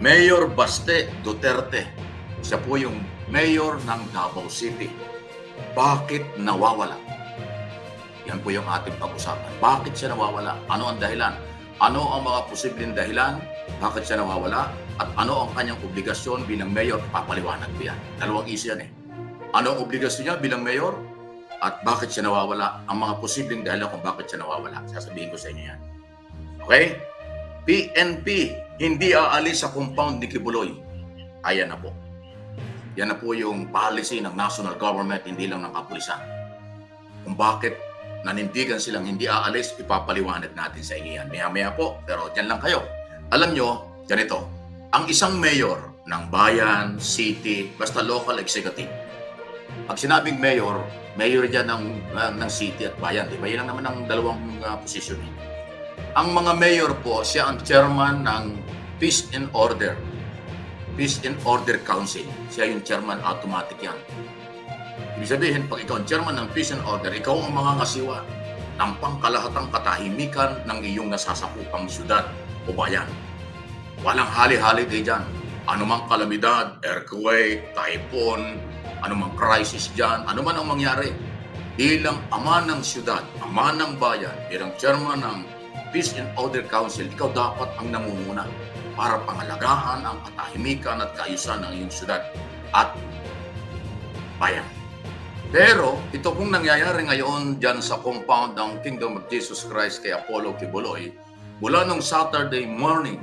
Mayor Baste Duterte. Siya po yung mayor ng Davao City. Bakit nawawala? Yan po yung ating pag-usapan. Bakit siya nawawala? Ano ang dahilan? Ano ang mga posibleng dahilan? Bakit siya nawawala? At ano ang kanyang obligasyon bilang mayor? Papaliwanag ko yan. Dalawang issue yan eh. Ano ang obligasyon niya bilang mayor? At bakit siya nawawala? Ang mga posibleng dahilan kung bakit siya nawawala. Sasabihin ko sa inyo yan. Okay? PNP, hindi aalis sa compound ni Kibuloy. Ayan na po. Yan na po yung policy ng national government, hindi lang ng kapulisan. Kung bakit nanindigan silang hindi aalis, ipapaliwanag natin sa inyo yan. Maya-maya po, pero dyan lang kayo. Alam nyo, ganito, ang isang mayor ng bayan, city, basta local executive, pag sinabing mayor, mayor dyan ng city at bayan, di ba? Yan lang naman ang dalawang posisyon. Ang mga mayor po, siya ang chairman ng Peace and Order. Peace and Order Council. Siya yung chairman, automatic yan. Ibig sabihin, pag ikaw ang chairman ng Peace and Order, ikaw ang mangangasiwa ng pangkalahatang katahimikan ng iyong nasasakupang syudad o bayan. Walang hali-hali kayo dyan. Anumang kalamidad, earthquake, typhoon, anumang crisis dyan, anuman ang mangyari. Bilang ama ng syudad, ama ng bayan, bilang chairman ng Peace and Order Council, ikaw dapat ang namumuna para pangalagaan ang katahimikan at kaayusan ng iyong syudad at bayan. Pero ito pong nangyayari ngayon dyan sa compound ng Kingdom of Jesus Christ kay Apollo Kibuloy, mula nung Saturday morning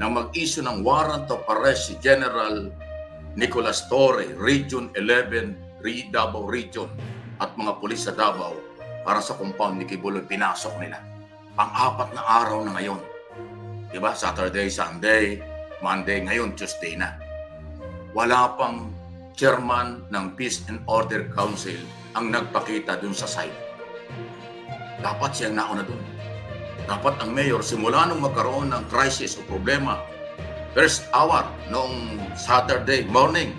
na mag-issue ng warrant of arrest si General Nicolas Torre, Region 11, Davao Region at mga pulis sa Davao para sa compound ni Kibuloy, pinasok nila. Pang-apat na araw na ngayon. Diba? Saturday, Sunday, Monday, ngayon Tuesday na. Wala pang chairman ng Peace and Order Council ang nagpakita dun sa site. Dapat siyang nauna dun. Dapat ang mayor, simula nung magkaroon ng crisis o problema, first hour noong Saturday morning,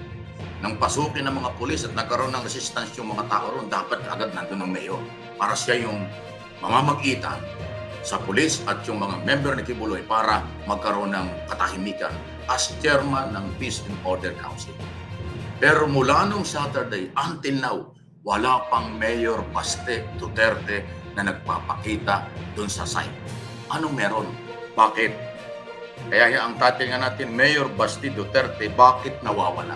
nang pasukin ng mga pulis at nagkaroon ng resistance yung mga tao ron, dapat agad nandun ang mayor para siya yung mamamagitan sa pulis at yung mga member ni Kibuloy para magkaroon ng katahimikan as chairman ng Peace and Order Council. Pero mula nung Saturday until now, wala pang Mayor Baste Duterte na nagpapakita dun sa site. Anong meron? Bakit? Kaya ang tatingan natin, Mayor Baste Duterte, bakit nawawala?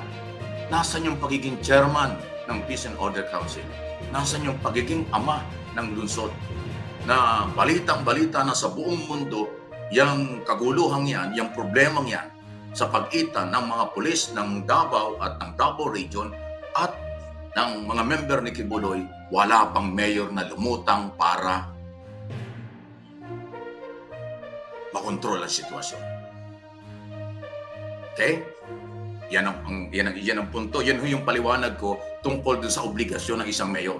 Nasaan yung pagiging chairman ng Peace and Order Council? Nasaan yung pagiging ama ng lungsod? Na balitang-balita na sa buong mundo, yung kaguluhang yan, yung problemang yan, sa pagitan ng mga pulis ng Davao at ng Davao Region at ng mga member ni Kibuloy, wala pang mayor na lumutang para makontrol ang sitwasyon. Okay? Yan ang punto. Yan yung paliwanag ko tungkol dun sa obligasyon ng isang mayor.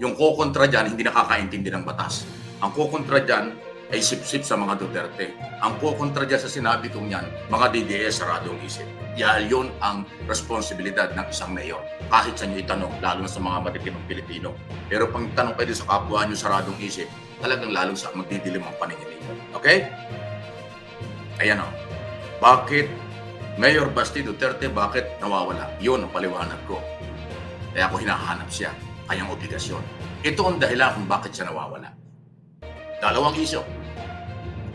Yung kukontra dyan, hindi nakakaintindi ng batas. Ang kukontra dyan ay sip-sip sa mga Duterte. Ang kukontra dyan sa sinabi kong yan, mga DDS saradong isip. Yun ang responsibilidad ng isang mayor. Kahit sa inyo itanong, lalo na sa mga matitibang Pilipino. Pero pang tanong kayo sa kapwa nyo saradong isip, talagang lalong sa magdidilim ang paningin ninyo. Okay? Ayan o. Bakit Mayor Baste Duterte, bakit nawawala? Yun ang paliwanag ko. Kaya ako hinahanap siya. Kanyang obligasyon. Ito ang dahilan kung bakit siya nawawala. Dalawang isyo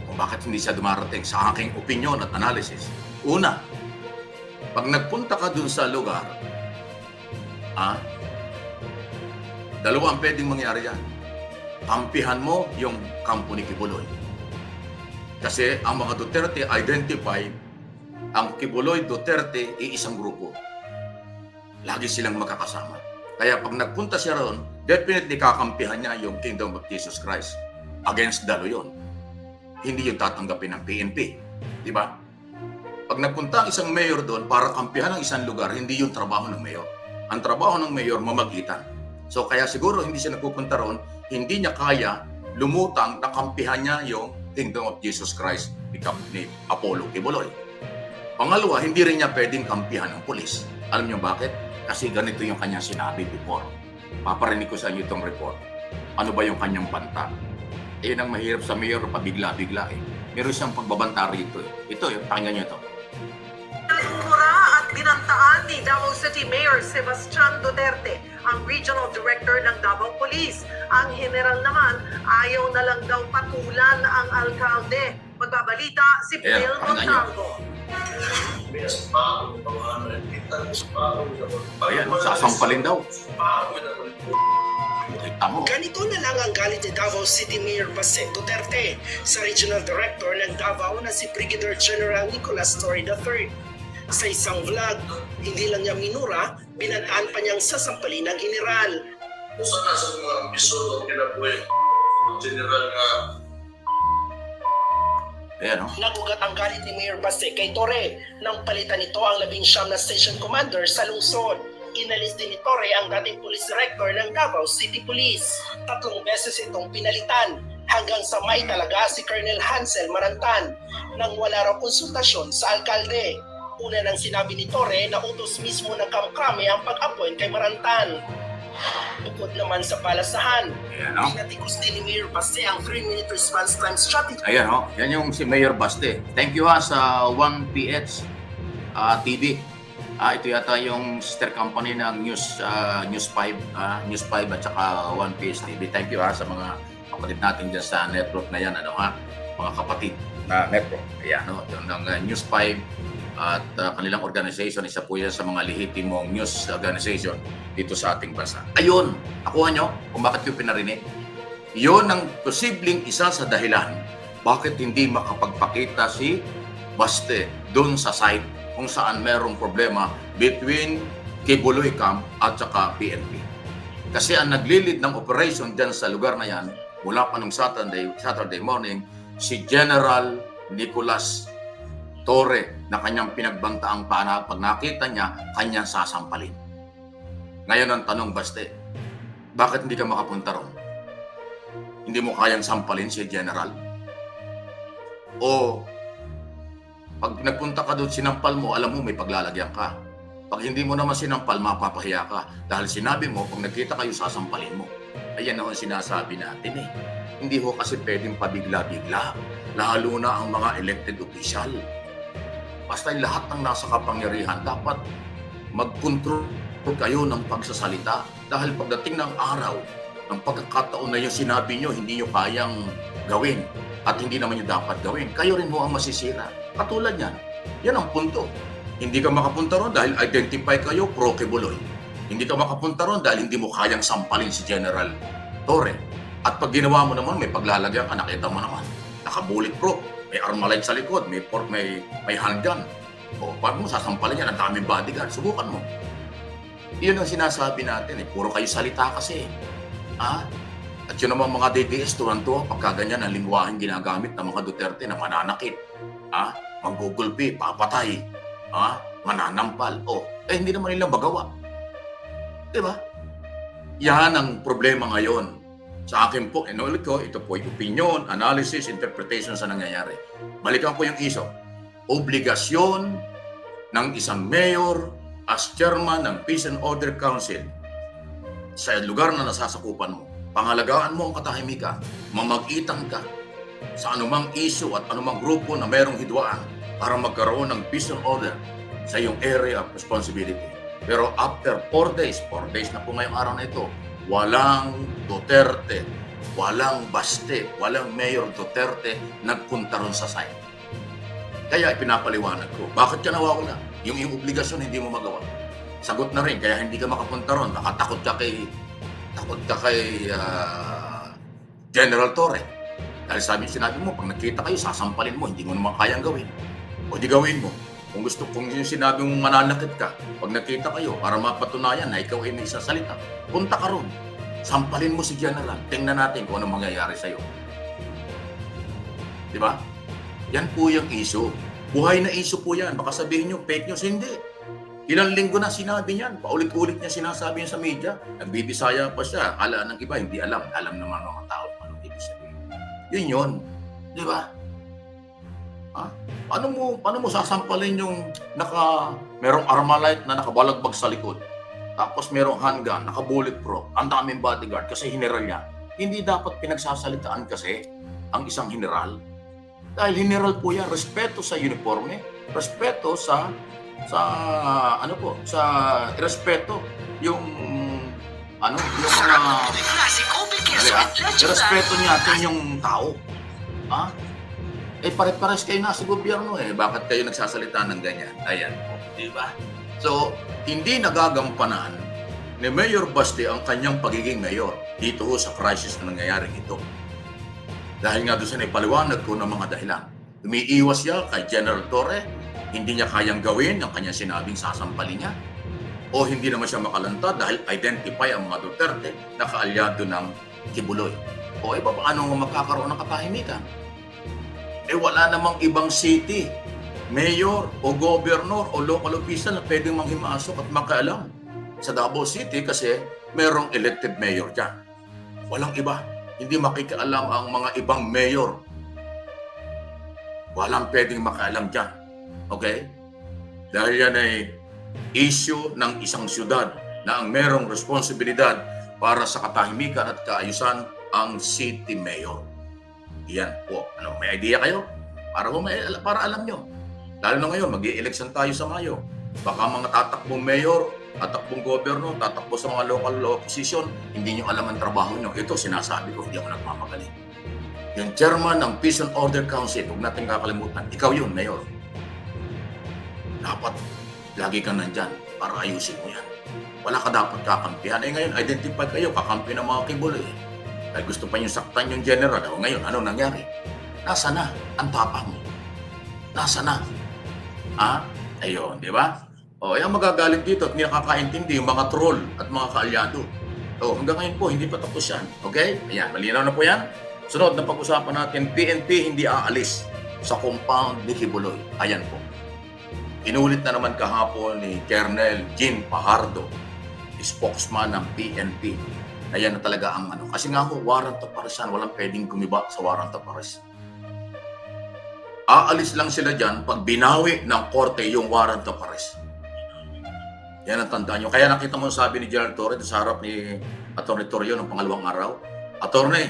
kung bakit hindi siya dumarating sa aking opinion at analysis. Una, pag nagpunta ka dun sa lugar, dalawa ang pwedeng mangyari yan. Kampihan mo yung kampo ni Kibuloy. Kasi ang mga Duterte identify ang Kibuloy Duterte ay isang grupo. Lagi silang magkakasama. Kaya pag nagpunta siya roon, definitely kakampihan niya yung Kingdom of Jesus Christ. Against Dalo yun. Hindi yung tatanggapin ng PNP. Di ba? Pag nagpunta ang isang mayor doon para kampihan ng isang lugar, hindi yung trabaho ng mayor. Ang trabaho ng mayor, mamagitan. So kaya siguro hindi siya nagpupunta roon, hindi niya kaya lumutang na kampihan niya yung Kingdom of Jesus Christ ni Apollo Kibuloy. Pangalawa, hindi rin niya pwedeng kampihan ng pulis. Alam niyo bakit? Kasi ganito yung kanyang sinabi before. Paparinig ko sa inyo itong report. Ano ba yung kanyang banta? Yan ang mahirap sa mayor, pabigla-bigla eh. Meron siyang pagbabanta rito eh. Ito, pakinggan niyo ito. Binantaan ni Davao City Mayor Sebastian Duterte ang Regional Director ng Davao Police. Ang general naman ayaw na lang daw patulan ang alkalde. Magbabalita si Ayan, Phil pakinggan Montalvo. Ayan, sasampalin daw. Kita mo. Ganito na lang ang galit ni Davao City Mayor Basen Duterte sa Regional Director ng Davao na si Brigadier General Nicolas Torre III. Sa isang vlog, hindi lang niya minura, binantaan pa niyang sasampalin ng general. Kung saan nasa mga ambisyon o kinabuhi, general nga Ayan, oh. Nagugat ang galit ni Mayor Baste kay Torre nang palitan nito ang 19 na station commander sa lungsod. Inalis din ni Torre ang dating police director ng Davao City Police. 3 beses itong pinalitan hanggang sa may talaga si Colonel Hansel Marantan nang wala raw konsultasyon sa alkalde. Una nang sinabi ni Torre na utos mismo ng kamkrame ang pag-appoint kay Marantan. Bukod naman sa palasahan, Ayan, oh. pinatikos din ni Mayor Baste ang 3-minute response time strategy. Ayan, oh. Yan yung si Mayor Baste. Thank you sa 1PH TV. Ito yata yung sister company ng News 5 at saka 1PH TV. Thank you sa mga kapatid natin dyan sa network na yan. Mga kapatid na network. Ayan, oh. Yung ng News 5 at kanilang organization, isa po yan sa mga lehitimong news organization dito sa ating bansa. Ayun, nakuha nyo kung bakit yung pinarinig. Yun ang posibleng isa sa dahilan bakit hindi makapagpakita si Baste doon sa site kung saan merong problema between Kibuloy Camp at saka PNP. Kasi ang naglilid ng operation dyan sa lugar na yan, mula pa nung Saturday morning, si General Nicolas Torre na kanyang pinagbantaang pana, pag nakita niya, kanyang sasampalin. Ngayon ang tanong, Baste, bakit hindi ka makapunta ron? Hindi mo kayang sampalin si General? O pag nagpunta ka doon, sinampal mo, alam mo may paglalagyan ka. Pag hindi mo naman sinampal, mapapahiya ka. Dahil sinabi mo, pag nagkita kayo, sasampalin mo. Ayan na ang sinasabi natin eh. Hindi ho kasi pwedeng pabigla-bigla. Lalo na ang mga elected official. Basta lahat ng nasa kapangyarihan, dapat mag-control kayo ng pagsasalita. Dahil pagdating ng araw, ng pagkakataon na yung sinabi nyo, hindi nyo kayang gawin. At hindi naman nyo dapat gawin. Kayo rin ho ang masisira. Katulad yan. Yan ang punto. Hindi ka makapunta ron dahil identify kayo pro-Kibuloy. Hindi ka makapunta ron dahil hindi mo kayang sampalin si General Torre. At pag ginawa mo naman, may paglalagyan ka, nakita mo naman. Naka-bulletproof. May armalite sa likod, may handgun. O, paano mo sasampalin yan? Ang daming bodyguard. Subukan mo. Iyon ang sinasabi natin. Puro kayo salita kasi. At yun naman mga DDS, tuwan-tuwa, pagka ganyan ang lingwaheng ginagamit ng mga Duterte na mananakit. Manggugulpi, papatay. Mananampal. Hindi naman nila magawa. Diba? Yan ang problema ngayon. Sa akin po, inulit ko, ito po yung opinion, analysis, interpretation sa nangyayari. Balikan ko yung iso. Obligasyon ng isang mayor as chairman ng Peace and Order Council sa lugar na nasasakupan mo. Pangalagaan mo ang katahimikan, mamag-itan ka sa anumang issue at anumang grupo na mayroong hidwaan para magkaroon ng peace and order sa iyong area of responsibility. Pero after 4 days na po ngayong araw na ito, walang Duterte, walang Baste, walang Mayor Duterte nagpunta ron sa site. Kaya ipinapaliwanag ko, bakit ka nawawala? Yung obligasyon hindi mo magawa. Sagot na rin, kaya hindi ka makapunta ron. Nakatakot ka kay General Torre. Dahil sinabi mo, pag nakita kayo, sasampalin mo, hindi mo naman kayang gawin. O di gawin mo. Kung yung sinabi mong mananakit ka, pag nakita kayo, para mapatunayan na ikaw ay may sasalita, punta ka ron. Sampalin mo si General. Tingnan natin kung ano mangyayari sa'yo. Di ba? Yan po yung issue. Buhay na issue po yan. Baka sabihin nyo, fake news. Hindi. Ilang linggo na sinabi niyan. Paulit-ulit niya sinasabi niya sa media. Nagbibisaya pa siya. Akala ng iba, hindi alam. Alam naman mga tao kung anong ibig sabihin. Yun yun. Di ba? Paano mo sasampalin yung merong armalite na nakabalagbag sa likod? Tapos merong handgun, naka-bulletproof, ang daming bodyguard kasi general yan. Hindi dapat pinagsasalitaan kasi ang isang general. Dahil general po yan, respeto sa uniforme, respeto sa sa ano po, sa respeto yung yung mga respeto natin yung tao. Ha? Eh pare-pares kayo nasa gobyerno eh. Bakit kayo nagsasalita ng ganyan? Ayan po, di ba? So, hindi nagagampanan ni Mayor Baste ang kanyang pagiging mayor dito sa crisis na nangyayari ito. Dahil nga doon sa naipaliwanag ko ng mga dahilan. Umiiwas siya kay General Torre, hindi niya kayang gawin ang kanyang sinabing sasampalin niya. O hindi naman siya makalanta dahil identify ang mga Duterte na kaalyado ng Kibuloy. O iba paano magkakaroon ng katahimikan? Eh wala namang ibang city, mayor o governor o local official na pwedeng manghimasok at makaalam sa Davao City kasi merong elected mayor dyan. Walang iba. Hindi makikialam ang mga ibang mayor. Walang pwedeng makaalam dyan. Okay? Dahil yan ay issue ng isang syudad na ang merong responsibilidad para sa katahimikan at kaayusan ang city mayor. Yan po. May idea kayo? Para alam nyo. Lalo na ngayon, mag-i-election tayo sa Mayo. Baka mga tatakbong mayor, tatakbong gobyerno, tatakbo sa mga local opposition, hindi nyo alam ang trabaho nyo. Ito, sinasabi ko, hindi ako nagmamagaling. Yung chairman ng Peace and Order Council, huwag natin kakalimutan, ikaw yun, mayor. Dapat, lagi kang nandyan para ayusin mo yan. Wala ka dapat kakampihan. Eh ngayon, identify kayo, kakampi ng mga Kibuloy. Dahil gusto pa nyo saktan yung general. O ngayon, ano nangyari? Nasa na ang tapang mo? Nasa na? Ayun, di ba? O, yung magagalit dito at hindi nakakaintindi yung mga troll at mga kaalyado. O, hanggang ngayon po, hindi pa tapos yan. Okay? Ayan, malinaw na po yan. Sunod na pag-usapan natin, PNP hindi aalis sa compound ni Kibuloy. Ayan po. Inulit na naman kahapon ni Colonel Jean Pajardo, spokesman ng PNP. Ayan na talaga ang Kasi nga ho, warrant of arrest yan. Walang pwedeng gumiba sa warrant of arrest. Aalis lang sila dyan pag binawi ng korte yung warrant of arrest. Yan ang tandaan nyo. Kaya nakita mo sabi ni General Torre sa harap ni Atty. Torrio ng pangalawang araw, Attorney,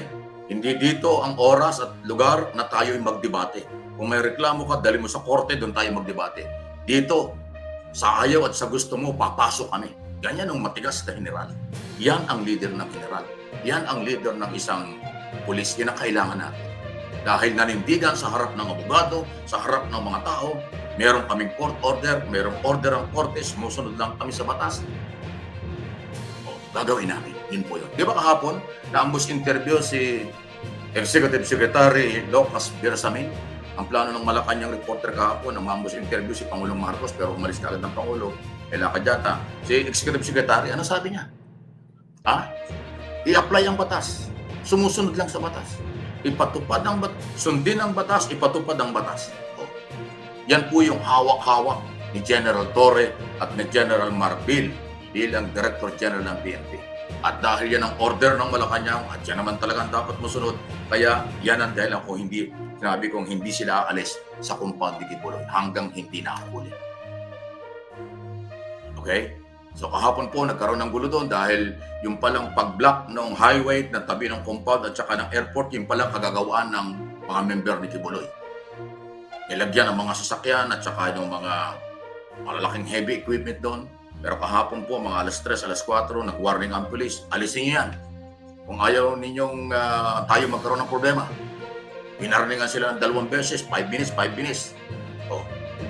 hindi dito ang oras at lugar na tayo'y magdebate. Kung may reklamo ka, dali mo sa korte, doon tayo magdebate. Dito, sa ayaw at sa gusto mo, papasok kami. Ganyan ang matigas na general. Yan ang leader ng general. Yan ang leader ng isang pulis. Yan ang kailangan natin. Dahil nanindigan sa harap ng abogado, sa harap ng mga tao, meron kaming court order, merong order ang korte, sumusunod lang kami sa batas. Gagawin namin. Yun po yun. Di ba kahapon, na-ambush interview si Executive Secretary Lucas Bersamin? Ang plano ng Malacanang reporter kahapon, ang ambush interview si Pangulong Marcos, pero umalis ka agad ng Pangulo. Lakad yata. Si Executive Secretary, ano sabi niya? I-apply ang batas. Sumusunod lang sa batas. Ipatupad ang batas. Sundin ang batas, ipatupad ang batas. Yan po yung hawak-hawak ni General Torre at ni General Marbil bilang Director General ng PNP. At dahil yan ang order ng Malacanang, at yan naman talagang dapat musunod, kaya yan ang dahilan kung hindi, sinabi kong hindi sila aalis sa compound ni Kibuloy hanggang hindi nakahuli. Okay? So kahapon po nagkaroon ng gulo doon dahil yung palang pag-block ng highway na tabi ng compound at saka ng airport, yung palang kagagawaan ng mga member ni Kibuloy. Nilagyan ng mga sasakyan at saka yung mga malalaking heavy equipment doon. Pero kahapon po, mga alas 3, alas 4, nag-warning ang police. Alisin niyo yan. Kung ayaw ninyong tayo magkaroon ng problema. Pinarningan sila ng 2 beses, 5 minutes, 5 minutes.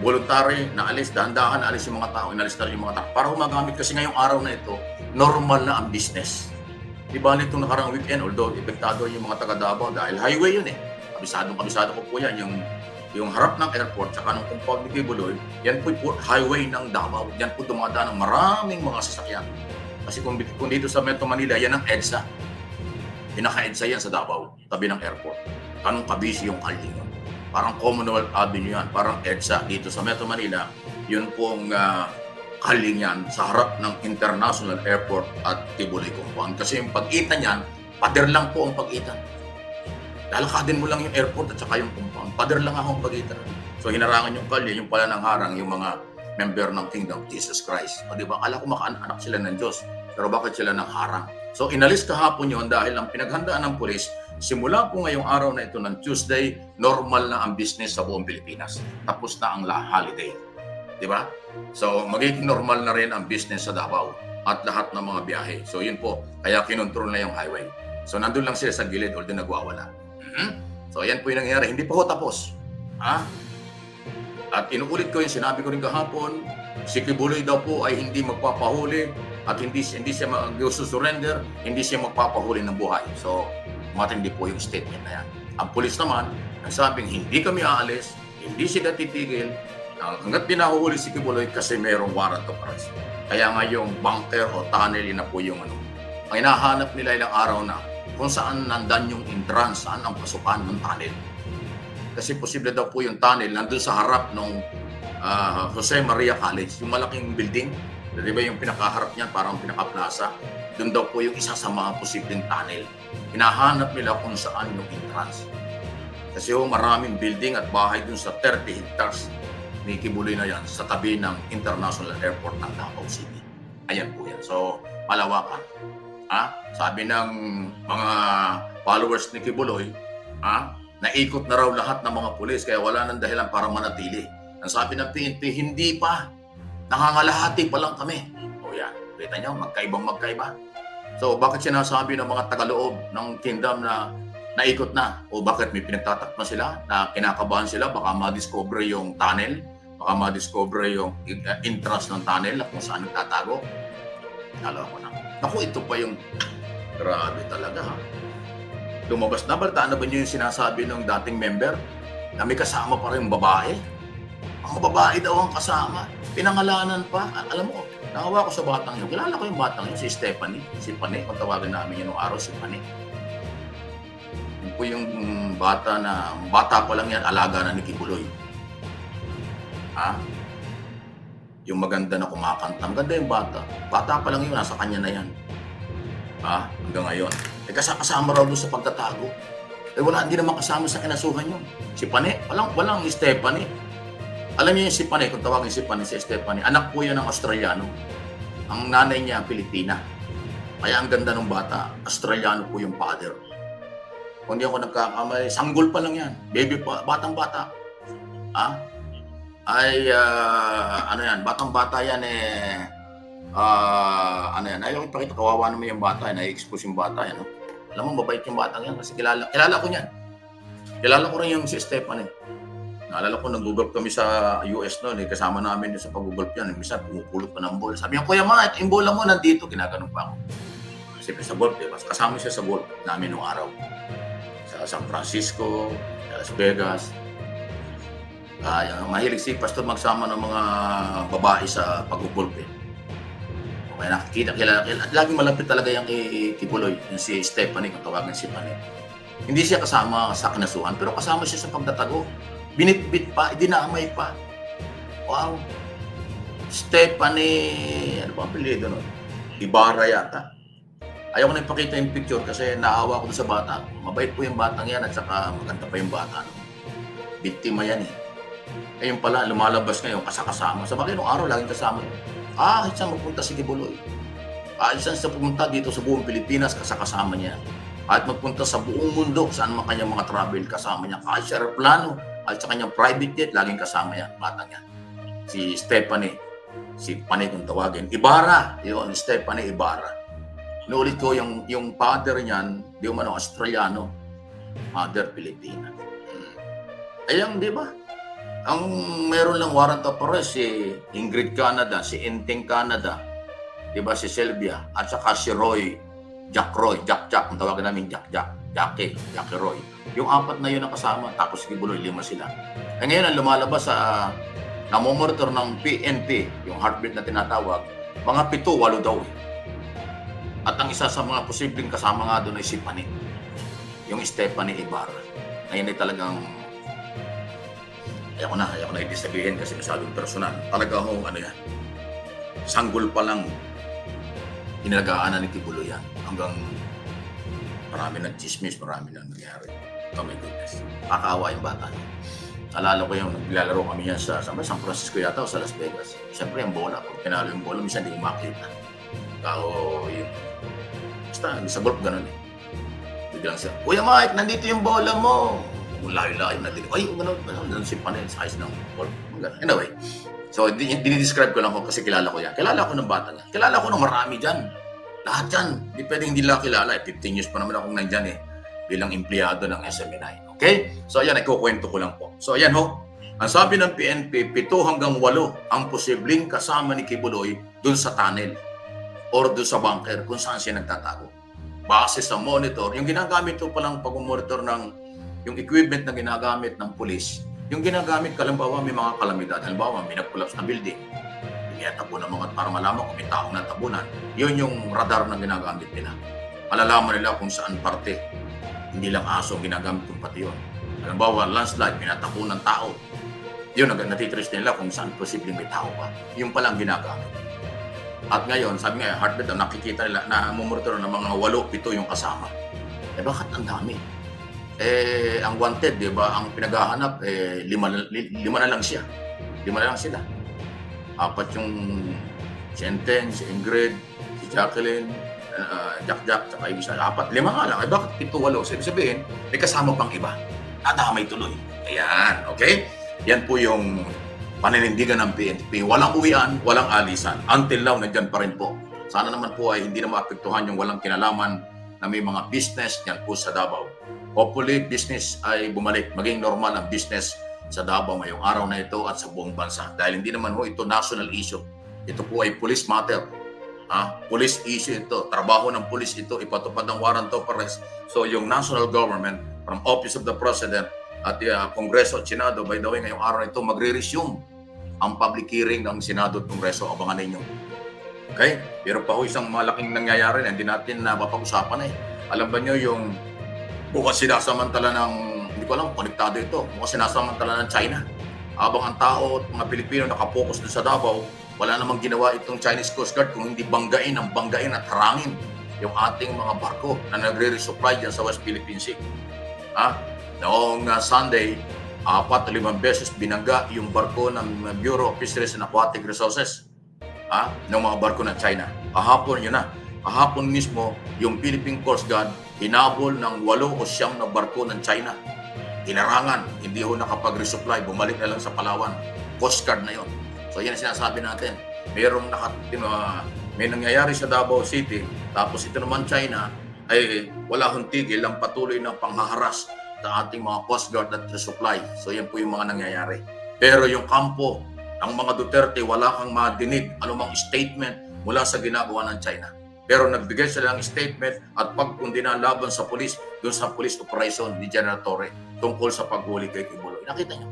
Voluntary, naalis, dahan-dahan, naalis yung mga tao, inalis na rin yung mga tao. Para humagamit kasi ngayong araw na ito, normal na ang business. Di ba nitong nakarang weekend, although epektado yung mga taga Davao dahil highway yun eh. Kabisado ko po yan, yung harap ng airport saka ng compound ni Kibuloy, yan po highway ng Davao. Yan po dumadaan ng maraming mga sasakyan. Kasi kung dito sa Metro Manila, yan ang EDSA. Pinaka-EDSA yan sa Davao, tabi ng airport. Anong kabisi yung kalye yun? Parang Commonwealth Avenue yan, parang EDSA. Dito sa Metro Manila, yun pong kalye yan sa harap ng International Airport at Kibuloy Compound. Kasi yung pag-itan yan, pader lang po ang pag-itan. Lalakadin mo lang yung airport at saka yung compound. Pader lang akong pagitan. So hinarangan yung kalye, yung pala ng harang, yung mga member ng Kingdom of Jesus Christ. O diba, akala ko makaanak sila ng Diyos. Pero bakit sila ng harang? So inalis kahapon yun dahil ang pinaghandaan ng pulis, simula po ngayong araw na ito ng Tuesday, normal na ang business sa buong Pilipinas. Tapos na ang holiday. Diba? So, magiging normal na rin ang business sa Davao at lahat ng mga biyahe. So, yun po. Kaya kinontrol na yung highway. So, nandun lang sila sa gilid o din nagwawala. So, yan po yung nangyayari. Hindi pa ho tapos. Ha? At inuulit ko yung sinabi ko rin kahapon, si Kibuloy daw po ay hindi magpapahuli at hindi siya mag-surrender, hindi siya magpapahuli ng buhay. So, matindi po yung statement na yan. Ang pulis naman, nagsabing hindi kami aalis, hindi sila titigil, hanggat pinahuhuli si Kibuloy kasi mayroong warrant of arrest. Kaya nga yung bunker o tunnel, yun na po yung ano. Ang hinahanap nila ilang araw na kung saan nandan yung entrance, saan ang pasukan ng tunnel. Kasi posible daw po yung tunnel nandun sa harap ng Jose Maria College, yung malaking building. Di ba yung pinakaharap niyan, parang pinaka-plaza. Doon daw po yung isa sa mga posibleng tunnel. Hinahanap nila kung saan yung entrance. Kasi maraming building at bahay dun sa 30 hectares ni Kibuloy na yan sa tabi ng International Airport ng Davao City. Ayan po yan. So, malawakan. Sabi ng mga followers ni Kibuloy, naikot na raw lahat ng mga pulis kaya wala nang dahilan para manatili. Ang sabi ng PNP, hindi pa. Nangangalahati pa lang kami. O yan, kita nyo, magkaiba. So bakit sinasabi ng mga tagaloob ng kingdom na naikot na? O bakit may pinagtatakpan sila na kinakabahan sila? Baka ma-discover yung tunnel, baka ma-discover yung entrance ng tunnel at kung saan nagtatago. Alam ko na. Naku, ito pa yung grabe talaga ha. Lumabas na, baltaan na ba niyo yung sinasabi ng dating member na may kasama pa rin babae? Ang babae daw ang kasama. Pinangalanan pa. Alam mo, nakawa ko sa batang yun. Kilala ko yung batang yun, si Stephanie. Si Pane, kung tawagin namin yun nung araw, si Pane. Yun po yung bata pa lang yan, alaga na ni Kibuloy. Yung maganda na kumakanta. Maganda yung bata. Bata pa lang yun, nasa kanya na yan. Hanggang ngayon. Kasama raw doon sa pagtatago. Wala, hindi naman kasama sa kinasuhan yun. Si Pane, walang Stephanie. Alam niyo yung si Pane, kung tawagin si Pane, si Stephanie, anak po yan ng Australiano. Ang nanay niya, Pilipina. Kaya ang ganda ng bata, Australiano po yung father. Kung hindi ako nagkakamali, sanggol pa lang yan. Baby pa, batang-bata. Batang-bata yan ayaw ipakita, kawawa naman yung bata, na-expose yung bata yan. Alam mo, mabait yung batang yan kasi kilala ko niyan. Kilala ko rin yung si Stephanie. Naalala ko, nag-golf kami sa US noon, kasama namin sa pag-golf yan. Minsan, pumupulot pa ng bola. Sabi niya, Kuya Ma, yung bola mo nandito, ginaganon pa ako. Kasi sa golf, diba? Kasama siya sa golf namin noong araw. Sa San Francisco, sa Las Vegas. Mahilig si Pastor magsama ng mga babae sa pag-golf. Kaya nakikita, kilala. At laging malapit talaga yung Kibuloy, yung si Stephanie, kung tawagin si Pane. Hindi siya kasama sa kinasuhan, pero kasama siya sa pagtatago. Binitbit pa, dinamay pa. Wow. Stephanie, ano ba ang apelyido nun? Ibarra yata. Ayaw ko na ipakita yung picture kasi naawa ko sa bata. Mabait po yung batang yan at saka maganda pa yung bata. Biktima yan eh. Ngayon pala, lumalabas ngayon kasama. Sa bagay, nung araw, laging kasama yun. Saan magpunta si Kibuloy? Saan siya pumunta dito sa buong Pilipinas, kasama niya. At magpunta sa buong mundo, saan man kanyang mga travel, kasama niya. Kahit sa aeroplano, at sa kanyang private jet, laging kasama yan, batang yan. Si Stephanie, si Pane kung tawagin. Ibarra, yun, Stephanie Ibarra. Inuulit ko, yung father niyan, di umano Australiano, mother Pilipina. Ayun, di ba? Ang meron lang warrant of arrest, si Ingrid Canada, si Enteng Canada, di ba, si Sylvia, at saka si Jack Roy, kung tawagin namin Jackie Roy. Yung apat na yun ang kasama, tapos si Kibuloy, 5 sila. Ngayon ang lumalabas sa namomonitor ng PNP, yung heartbeat na tinatawag, mga 7-8 daw. At ang isa sa mga posibleng kasama nga doon ay si Pane, yung Stephanie Ibarra. Ngayon ay talagang ayaw ko na i-sabihin kasi masyadong personal. Talaga ho, sanggol pa lang inalagaan na ni Kibuloy yan. Hanggang marami nag-chismis, marami nang nangyari. Oh my goodness. Kakaawa yung bata niya. Alala ko yung naglalaro kami yan sa San Francisco yata o sa Las Vegas. Siyempre yung bola, pag pinalo yung bola, minsan hindi ko makita. Yun. Basta sa golf ganun eh. Biglang siya, Kuya Mike, nandito yung bola mo. Layo-layo na din. Ay, ganun si Pane, size ng golf. Anyway, So, dinidescribe ko lang ko kasi kilala ko yan. Kilala ko ng bata niya. Kilala ko ng marami dyan. Lahat yan. Hindi pwedeng hindi lang kilala. 15 years pa naman akong nandyan bilang empleyado ng SMNI. Okay? So, ayan, ikukwento ko lang po. So, ayan ho. Ang sabi ng PNP, 7 hanggang 8 ang posibleng kasama ni Kibuloy dun sa tunnel or dun sa bunker kung saan siya nagtatago. Base sa monitor, yung ginagamit ko palang pag-monitor ng yung equipment na ginagamit ng pulis, yung ginagamit, kalimbawa may mga kalamidad, halimbawa may nag-collapse na building, tabo ng mga para malaman kung may taong natabunan, yun yung radar na ginagamit nila. Malalaman nila kung saan parte, hindi lang aso ang ginagamit kung pati yun. Halimbawa, landslide, pinatabo ng tao, yun, natitrace nila kung saan posibleng may tao pa. Yung palang ginagamit. At ngayon, sabi nga, heartbeat, nakikita nila na mumonitor ng mga 8-7 yung kasama. Bakit ang dami? Ang wanted, di ba, ang pinaghahanap, 5 na lang siya. 5 na lang sila. 4 yung si Enten, si Ingrid, si Jacqueline, Jack, saka yung isa. 4, 5 nga lang. Bakit 7, 8? Sabi sabihin, may kasama pang iba. Nadamay tuloy. Ayan, okay? Yan po yung paninindigan ng PNP. Walang uwian, walang alisan. Until now, nandyan pa rin po. Sana naman po ay hindi na maapektuhan yung walang kinalaman na may mga business yan po sa Davao. Hopefully, business ay bumalik. Maging normal ang business sa Davao ngayong araw na ito at sa buong bansa. Dahil hindi naman ho ito national issue. Ito po ay police matter. Police issue ito. Trabaho ng police ito. Ipatupad ng warrant of arrest. So yung national government, from Office of the President, at Kongreso at Senado, by the way, ngayong araw ito, magre-resume ang public hearing ng Senado at Kongreso. Abangan ninyo. Okay? Pero pa ho isang malaking nangyayari na hindi natin mapag-usapan Alam ba nyo yung bukas sinasamantala ng, hindi ko alam, konektado ito, bukas sinasamantala ng China. Habang ang tao at mga Pilipino nakapokus doon sa Davao, wala namang ginawa itong Chinese Coast Guard kung hindi banggain at harangin yung ating mga barko na nagre-resupply dyan sa West Philippine Sea. Noong Sunday, 4-5 beses binangga yung barko ng Bureau of Fisheries and Aquatic Resources ng mga barko ng China. Kahapon yun na. Kahapon mismo, yung Philippine Coast Guard hinabol ng 8 o 9 na barko ng China. Hinarangan, hindi ho nakapag-resupply, bumalik na lang sa Palawan. Coast Guard na yon. So yan ang sinasabi natin. May nangyayari sa Davao City, tapos ito naman China, ay wala hong tigil ang patuloy na panghaharas sa ating mga Coast Guard at resupply. So yan po yung mga nangyayari. Pero yung kampo ng mga Duterte, wala kang madinig anumang statement mula sa ginagawa ng China. Pero nagbigay sila ng statement at pagkundina laban sa pulis, doon sa police operation ni General Torre tungkol sa paghuli kay Kibuloy. Nakita niyo?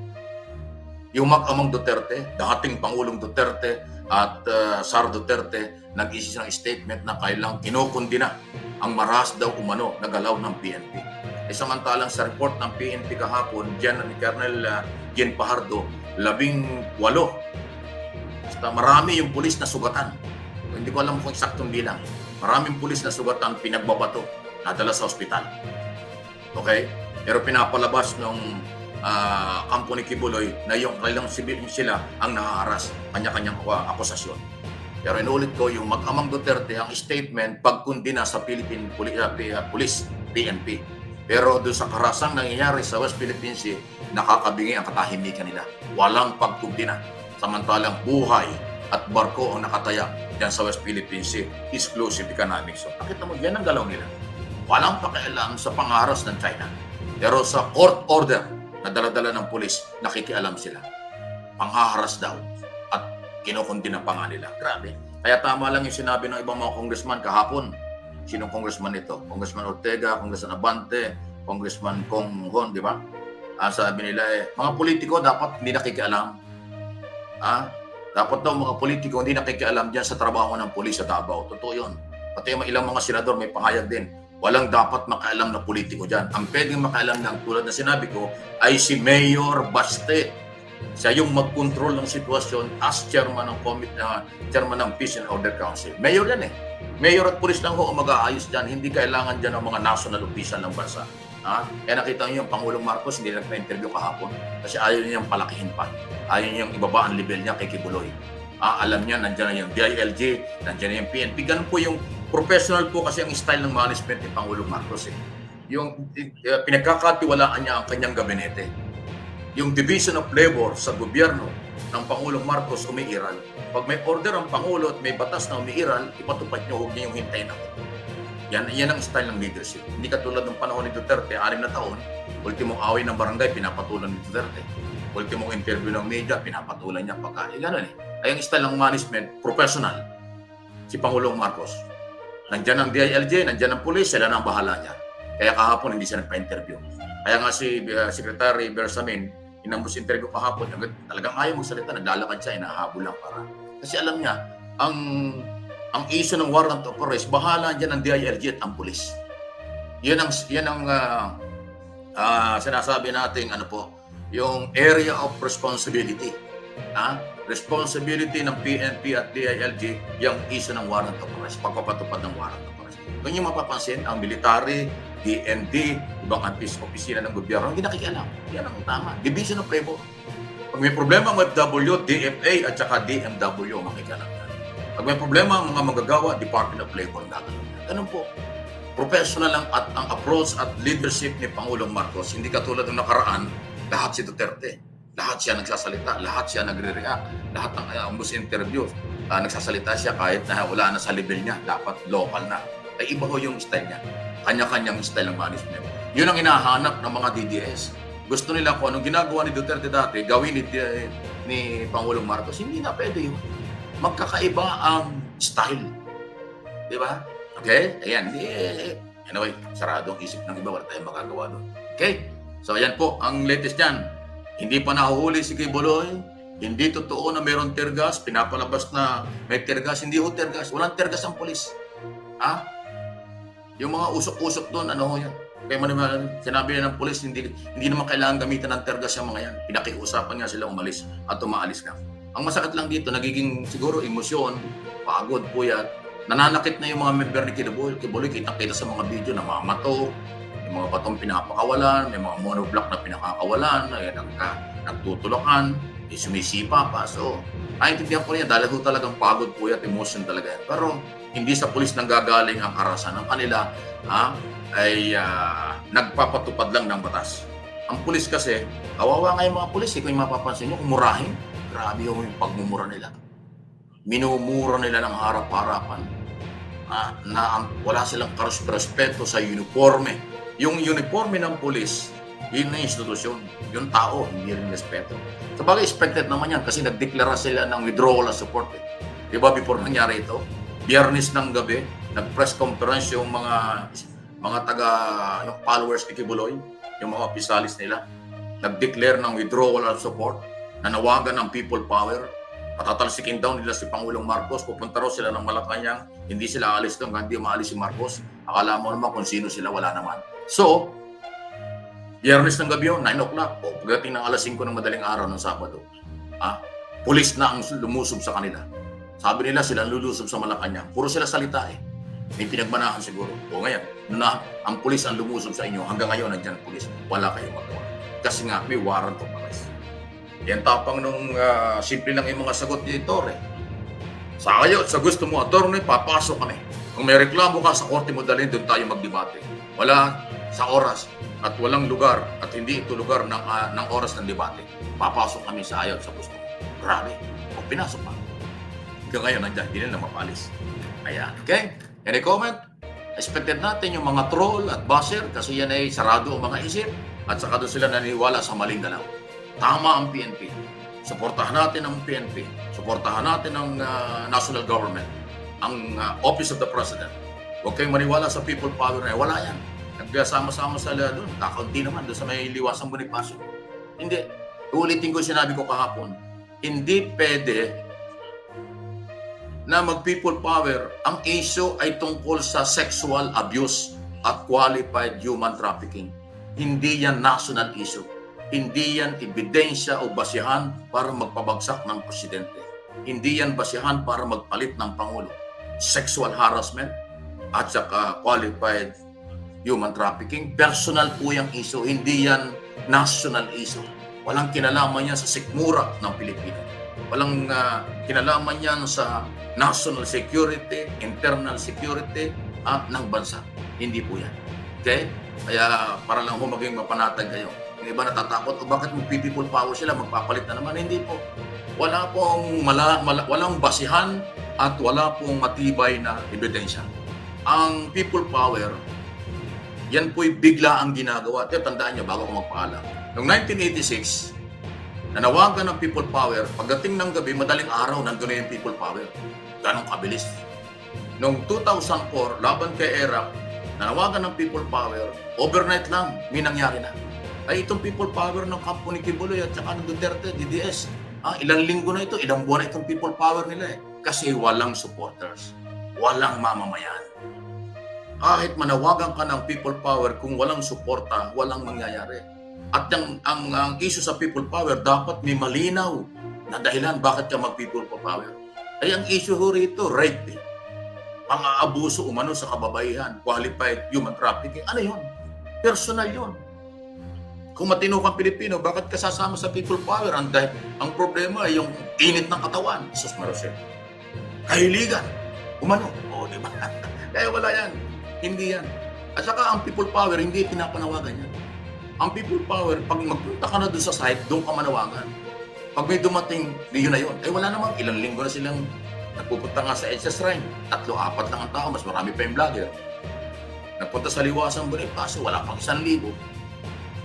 Yung mag-amang Duterte, dating Pangulong Duterte at Sara Duterte, nag-isip ng statement na kailang kinukundina ang maras daw umano na galaw ng PNP. Samantalang sa report ng PNP kahapon, ni Colonel Jen Pajardo, 18. Basta marami yung pulis na sugatan. Hindi ko alam kung eksaktong bilang. Maraming pulis na sugatan, pinagbabato, nadala sa ospital. Okay? Pero pinapalabas ng kampo ni Kibuloy na yung kailang sila ang nahaharas, kanya-kanyang akusasyon. Pero inulit ko, yung mag-amang Duterte, ang statement, pagkundina sa Philippine Police, PNP. Pero doon sa karasang nangyayari sa West Philippine Sea, nakakabingi ang katahimikan nila. Walang pagkundina. Samantalang buhay at barko ang nakataya dyan sa West Philippine Sea, exclusive economic zone. Nakita mo, yan ang galaw nila. Walang pakialam sa pangaras ng China. Pero sa court order na dala-dala ng pulis, nakikialam sila. Panghaharas daw at kinukundina pa nga nila. Grabe. Kaya tama lang yung sinabi ng ibang mga congressman kahapon. Sinong congressman ito? Congressman Ortega, Congressman Abante, Congressman Kong Hon, di ba? Sabi nila, mga politiko dapat hindi nakikialam. Dapat daw mga politiko hindi nakikialam dyan sa trabaho ng pulis sa Davao. Totoo yun. Pati ilang mga senador may pahayag din. Walang dapat makaalam na politiko dyan. Ang pwedeng makaalam lang, tulad na sinabi ko, ay si Mayor Baste. Siya yung mag-control ng sitwasyon as chairman ng Peace and Order Council. Mayor yan Mayor at pulis lang ho ang mag-aayos dyan. Hindi kailangan dyan ng mga national official ng bansa. Kaya nakita niyo yung Pangulong Marcos hindi nagpa-interview kahapon kasi ayaw niyang palakihin pa. Ayaw niyang ibaba ang level niya kay Kibuloy. Alam niya, nandiyan na yung DILG, nandiyan na yung PNP. Ganun po yung professional po kasi ang style ng management ni Pangulong Marcos. Yung pinagkakatiwalaan niya ang kanyang gabinete. Yung division of labor sa gobyerno ng Pangulong Marcos umiiral. Pag may order ang Pangulo at may batas na umiiral, ipatupad nyo, huwag niyo yung hintayin ako. Yan ang style ng leadership. Hindi katulad ng panahon ni Duterte, 6 na taon, ultimong away ng barangay, pinapatulan ni Duterte. Ultimong interview ng media, pinapatulan niya pagka. Gano'n eh. Ay ang style ng management, professional. Si Pangulong Marcos. Nandyan ang DILG, nandyan ang pulis, sila na ang bahala niya. Kaya kahapon hindi siya nagpa-interview. Kaya nga si Secretary Bersamin, inambos interview kahapon, talagang ayaw magsalita, naglalakad siya, inahabol lang para. Kasi alam niya, ang issue ng warrant of arrest, bahala dyan ang DILG at ang pulis. Yan ang sinasabi nating yung area of responsibility. Responsibility ng PNP at DILG yung issue ng warrant of arrest, pagpapatupad ng warrant of arrest. Kung yung mapapansin, ang military, DND, ibang opisina ng gobyerno, hindi nakikialam. Yan ang tama. Division of labor. Pag may problema ang FW, DFA at saka DMW, makikialam yan. Pag may problema ang mga manggagawa, Department of Labor ang gagawin. Ganun po. Professional ang approach at leadership ni Pangulong Marcos. Hindi katulad ng nakaraan, lahat si Duterte. Lahat siya nagsasalita, lahat siya nagre-react, lahat ng almost interview, nagsasalita siya kahit na wala na sa level niya, dapat local na. Ay iba ho yung style niya. Kanya-kanyang style ng management. Yun ang hinahanap ng mga DDS. Gusto nila kung anong ginagawa ni Duterte dati, gawin ni Pangulong Marcos. Hindi na pwede yun. Magkakaiba ang style. Di ba? Okay? Ayan. Anyway, sarado ang isip ng iba. Wala tayong magagawa doon. Okay? So, ayan po ang latest niyan. Hindi pa nahuhuli si Kibuloy. Hindi totoo na mayroong teargas. Pinapalabas na may teargas. Hindi ho teargas. Walang teargas ang polis. Yung mga usok-usok doon, yan. Kaya sinabi na ng polis, hindi naman kailangan gamitan ng teargas yung mga yan. Pinakiusapan nga sila umalis at umaalis ka. Ang masakit lang dito, nagiging siguro emosyon, pagod, puyat. Nananakit na yung mga member ni Kibuloy. Kita-kita sa mga video na mamato, may mga batong pinapakawalan, may mga monoblock na pinakakawalan, nagtutulakan, sumisipa pa. So, naintindihan ko niya dahil talagang pagod po at emotion talaga yan. Pero hindi sa pulis nanggagaling ang karasan ng kanila ay nagpapatupad lang ng batas. Ang pulis kasi, kawawa nga yung mga pulis. Kung yung mapapansin nyo, umurahin. Grabe yung pagmumura nila. Minumura nila ng harap-harapan. Wala silang respeto sa uniforme. Yung uniforme ng pulis, yun na institusyon. Yung tao, hindi rin respeto. Sabagay, expected naman yan kasi nagdeklara sila ng withdrawal of support. Diba before nangyari ito? Biyernes ng gabi, nag-press conference yung mga yung followers ni Kibuloy, yung mga opisalis nila. Nag-declare ng withdrawal of support, nanawagan ng people power. Patatalsikin daw nila si Pangulong Marcos, pupunta raw sila ng Malacanang, hindi sila alis doon, hindi maalis si Marcos. Akala mo naman kung sino sila, wala naman. So, Biyernes ng gabi yun, 9 o'clock, pagdating ng alas 5 ng madaling araw ng Sabado, pulis na ang lumusob sa kanila. Sabi nila sila lulusob sa Malacanang. Puro sila salita eh. May pinagmanahan siguro. O ngayon, na ang pulis ang lumusob sa inyo, hanggang ngayon nandiyan ang pulis, wala kayong magawa. Kasi nga, may warrant of arrest. Yan tapang nung simple lang yung mga sagot ni Torre. Sa kayo, sa gusto mo, attorney, papasok kami. Kung may reklamo ka sa korte mo dalhin, doon tayo magdebate. Wala sa oras at walang lugar at hindi ito lugar ng oras ng debate. Papasok kami sa ayaw sa gusto mo. Grabe. O pinasok pa. Hanggang ngayon, nandiyan, hindi na mapalis. Ayan. Okay? Any comment? Expected natin yung mga troll at buzzer kasi yan ay sarado ang mga isip at saka doon sila naniniwala sa maling galaw. Tama ang PNP. Suportahan natin ang PNP. Suportahan natin ang national government. Ang Office of the President. Huwag kayong maniwala sa people power na wala yan. Nagsama-sama sila doon. Kakaunti naman doon sa may liwasang Bonifacio. Hindi. Ulitin ko sinabi ko kahapon. Hindi pwede na mag-people power, ang issue ay tungkol sa sexual abuse at qualified human trafficking. Hindi yan national issue. Hindi yan ebidensya o basihan para magpabagsak ng presidente. Hindi yan basihan para magpalit ng Pangulo. Sexual harassment at saka qualified human trafficking, personal po yung issue. Hindi yan national issue. Walang kinalaman yan sa sikmura ng Pilipino. Walang kinalaman yan sa national security, internal security ng bansa. Hindi po yan. Okay? Kaya para lang maging mapanatag kayo. Yung iba natatakot, bakit mag-people power sila, magpapalit na naman? Hindi po. Wala pong walang basihan at wala pong matibay na ebidensya. Ang people power, yan po'y bigla ang ginagawa. Kaya tandaan niyo bago ko magpaalam. Noong 1986, nanawagan ng people power, pagdating ng gabi, madaling araw, nandun na yung people power. Ganong kabilis. Noong 2004, laban kay ERAP, nanawagan ng people power, overnight lang, may nangyari na. Ay itong people power ng kampo ni Kibuloy at saka ng Duterte, DDS, ilang linggo na ito, ilang buwan na itong people power nila eh. Kasi walang supporters, walang mamamayan. Kahit manawagan ka ng people power, kung walang suporta, walang mangyayari. At ang issue sa people power, dapat may malinaw na dahilan bakit ka mag-people power. Ay ang issue ho rito, rape. Mga abuso umano sa kababaihan, qualified human trafficking, ano yun? Personal yun. Kung matino kang Pilipino, bakit ka sasama sa people power? Ang problema ay yung init ng katawan. Sus Marose. Kahiligan. Umano. O, di ba? Kaya wala yan. Hindi yan. At saka ang people power, hindi pinapanawagan yan. Ang people power, pag magpunta ka na doon sa site, doon ka manawagan. Pag may dumating, yun na yun. Wala namang ilang linggo na silang nagpupunta nga sa EDSA Shrine. 3-4 lang ang tao, mas marami pa yung vlogger. Nagpunta sa Liwasan Bonifacio, wala pang 1,000.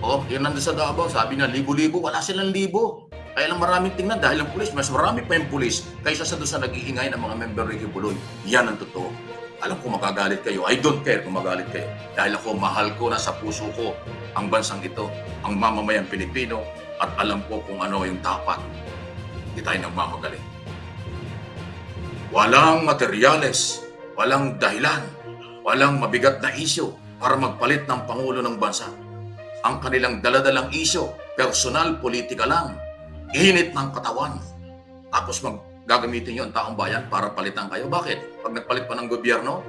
Yun nandun sa Davao, sabi na libo-libo, wala silang libo. Kaya lang maraming tingnan dahil ang pulis, mas marami pa yung pulis kaysa sa doon sa nag-iingay ng mga member ni Kibuloy. Yan ang totoo. Alam ko magagalit kayo. I don't care kung magalit kayo. Dahil ako, mahal ko na sa puso ko ang bansang ito, ang mamamayang Pilipino, at alam ko kung ano yung dapat. Hindi tayo nagmamagaling. Walang materyales, walang dahilan, walang mabigat na isyo para magpalit ng Pangulo ng bansa. Ang kanilang daladalang isyo, personal, politika lang, init ng katawan. Tapos gagamitin yun, taong bayan, para palitan kayo. Bakit? Pag nagpalit pa ng gobyerno,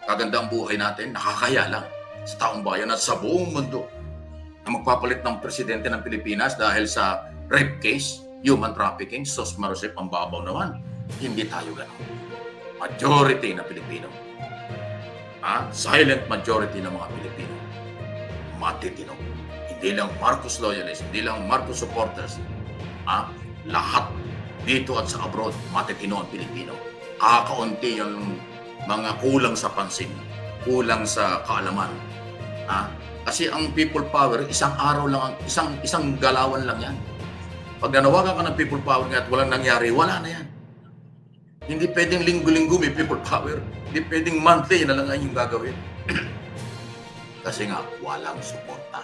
kaganda ang buhay natin, nakakaya lang sa taong bayan at sa buong mundo na magpapalit ng presidente ng Pilipinas dahil sa rape case, human trafficking, sos marusip ang babaw naman. Hindi tayo gano'n. Majority na Pilipino. Silent majority ng mga Pilipino. Matitino. Hindi lang Marcos loyalists, hindi lang Marcos supporters. Lahat dito at sa abroad, matitino ang Pilipino. Kakaunti yung mga kulang sa pansin, kulang sa kaalaman. Kasi ang people power, isang araw lang, isang galawan lang yan. Pag nanawagan ka ng people power at walang nangyari, wala na yan. Hindi pwedeng linggo-linggo may people power. Hindi pwedeng monthly na lang yung gagawin. Kasi nga, walang suporta.